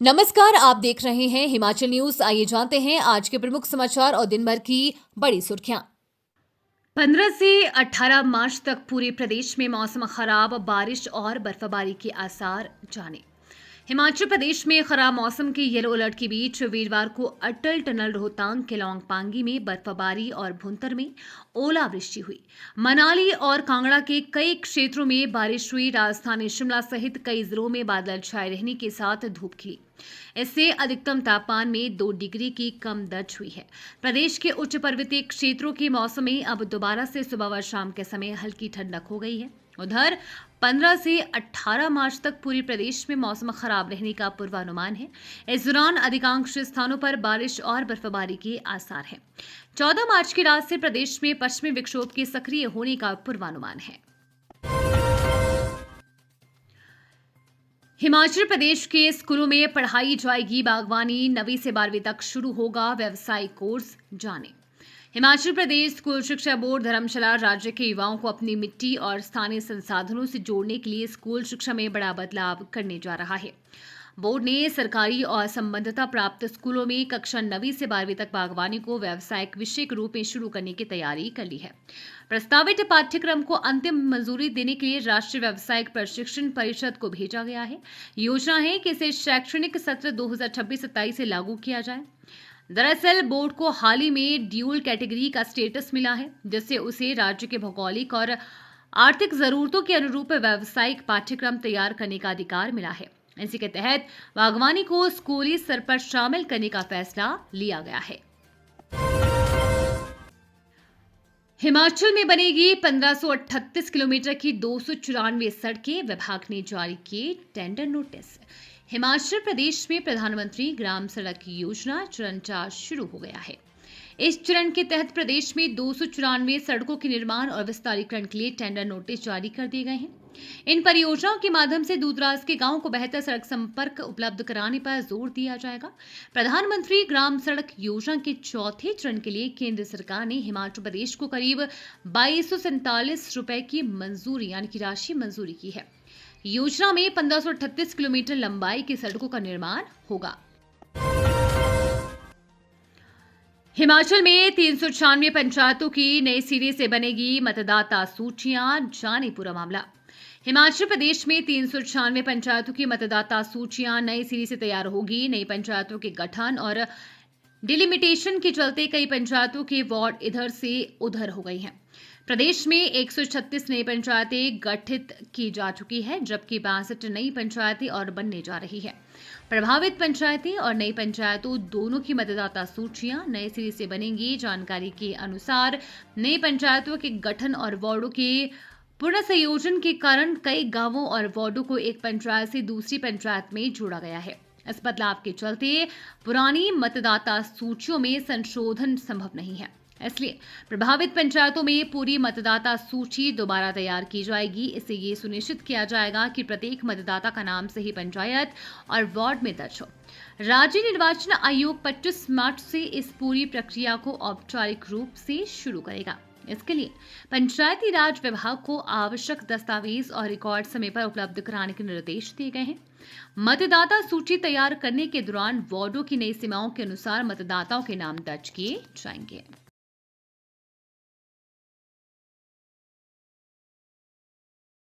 नमस्कार, आप देख रहे हैं हिमाचल न्यूज। आइए जानते हैं आज के प्रमुख समाचार और दिन भर की बड़ी सुर्खियां। 15 से 18 मार्च तक पूरे प्रदेश में मौसम खराब, बारिश और बर्फबारी के आसार जाने। हिमाचल प्रदेश में खराब मौसम के येलो अलर्ट के बीच वीरवार को अटल टनल रोहतांग केलोंग पांगी में बर्फबारी और भुंतर में ओलावृष्टि हुई। मनाली और कांगड़ा के कई क्षेत्रों में बारिश हुई। राजधानी शिमला सहित कई जिलों में बादल छाए रहने के साथ धूप खिली। इससे अधिकतम तापमान में 2 डिग्री की कम दर्ज हुई है। प्रदेश के उच्च पर्वतीय क्षेत्रों के मौसम में अब दोबारा से सुबह व शाम के समय हल्की ठंडक हो गई है। उधर 15 से 18 मार्च तक पूरे प्रदेश में मौसम खराब रहने का पूर्वानुमान है। इस दौरान अधिकांश स्थानों पर बारिश और बर्फबारी के आसार हैं। 14 मार्च की रात से प्रदेश में पश्चिमी विक्षोभ के सक्रिय होने का पूर्वानुमान है। हिमाचल प्रदेश के स्कूलों में पढ़ाई जाएगी बागवानी। 9वीं से 12वीं तक शुरू होगा व्यावसायिक कोर्स, जाने। हिमाचल प्रदेश स्कूल शिक्षा बोर्ड धर्मशाला राज्य के युवाओं को अपनी मिट्टी और स्थानीय संसाधनों से जोड़ने के लिए स्कूल शिक्षा में बड़ा बदलाव करने जा रहा है। बोर्ड ने सरकारी और संबद्धता प्राप्त स्कूलों में कक्षा 9वीं से 12वीं तक बागवानी को व्यावसायिक विषय के रूप में शुरू करने की तैयारी कर ली है। प्रस्तावित पाठ्यक्रम को अंतिम मंजूरी देने के लिए राष्ट्रीय व्यावसायिक प्रशिक्षण परिषद को भेजा गया है। योजना है कि इसे शैक्षणिक सत्र 2026-27 से लागू किया जाए। दरअसल बोर्ड को हाल ही में ड्यूल कैटेगरी का स्टेटस मिला है, जिससे उसे राज्य के भौगोलिक और आर्थिक जरूरतों के अनुरूप व्यावसायिक पाठ्यक्रम तैयार करने का अधिकार मिला है। इसी के तहत बागवानी को स्कूली स्तर पर शामिल करने का फैसला लिया गया है। हिमाचल में बनेगी 1538 किलोमीटर की 294 सड़कें। विभाग ने जारी किए टेंडर नोटिस। हिमाचल प्रदेश में प्रधानमंत्री ग्राम सड़क योजना चरण 4 शुरू हो गया है। इस चरण के तहत प्रदेश में 294 सड़कों के निर्माण और विस्तारीकरण के लिए टेंडर नोटिस जारी कर दिए गए हैं। इन परियोजनाओं के माध्यम से दूरदराज के गांवों को बेहतर सड़क संपर्क उपलब्ध कराने पर जोर दिया जाएगा। प्रधानमंत्री ग्राम सड़क योजना के चौथे चरण के लिए केंद्र सरकार ने हिमाचल प्रदेश को करीब 2247 रुपए की मंजूरी यानी कि राशि मंजूरी की है। योजना में 1538 किलोमीटर लंबाई की सड़कों का निर्माण होगा। हिमाचल में 396 पंचायतों की नए सिरे से बनेगी मतदाता सूचियां, जाने पूरा मामला। हिमाचल प्रदेश में 396 पंचायतों की मतदाता सूचियां नए सिरे से तैयार होगी। नई पंचायतों के गठन और डिलिमिटेशन के चलते कई पंचायतों के वार्ड इधर से उधर हो गई हैं। प्रदेश में 136 नई पंचायतें गठित की जा चुकी है, जबकि 62 नई पंचायतें और बनने जा रही है। प्रभावित पंचायतें और नई पंचायतों दोनों की मतदाता सूचियां नए सिरे से बनेंगी। जानकारी के अनुसार नई पंचायतों के गठन और वार्डों के पुनर्संयोजन के कारण कई गांवों और वार्डों को एक पंचायत से दूसरी पंचायत में जोड़ा गया है। इस बदलाव के चलते पुरानी मतदाता सूचियों में संशोधन संभव नहीं है। इसलिए प्रभावित पंचायतों में पूरी मतदाता सूची दोबारा तैयार की जाएगी। इससे ये सुनिश्चित किया जाएगा कि प्रत्येक मतदाता का नाम सही पंचायत और वार्ड में दर्ज हो। राज्य निर्वाचन आयोग 25 मार्च से इस पूरी प्रक्रिया को औपचारिक रूप से शुरू करेगा। इसके लिए पंचायती राज विभाग को आवश्यक दस्तावेज और रिकॉर्ड समय पर उपलब्ध कराने के निर्देश दिए गए हैं। मतदाता सूची तैयार करने के दौरान वार्डों की नई सीमाओं के अनुसार मतदाताओं के नाम दर्ज किए जाएंगे।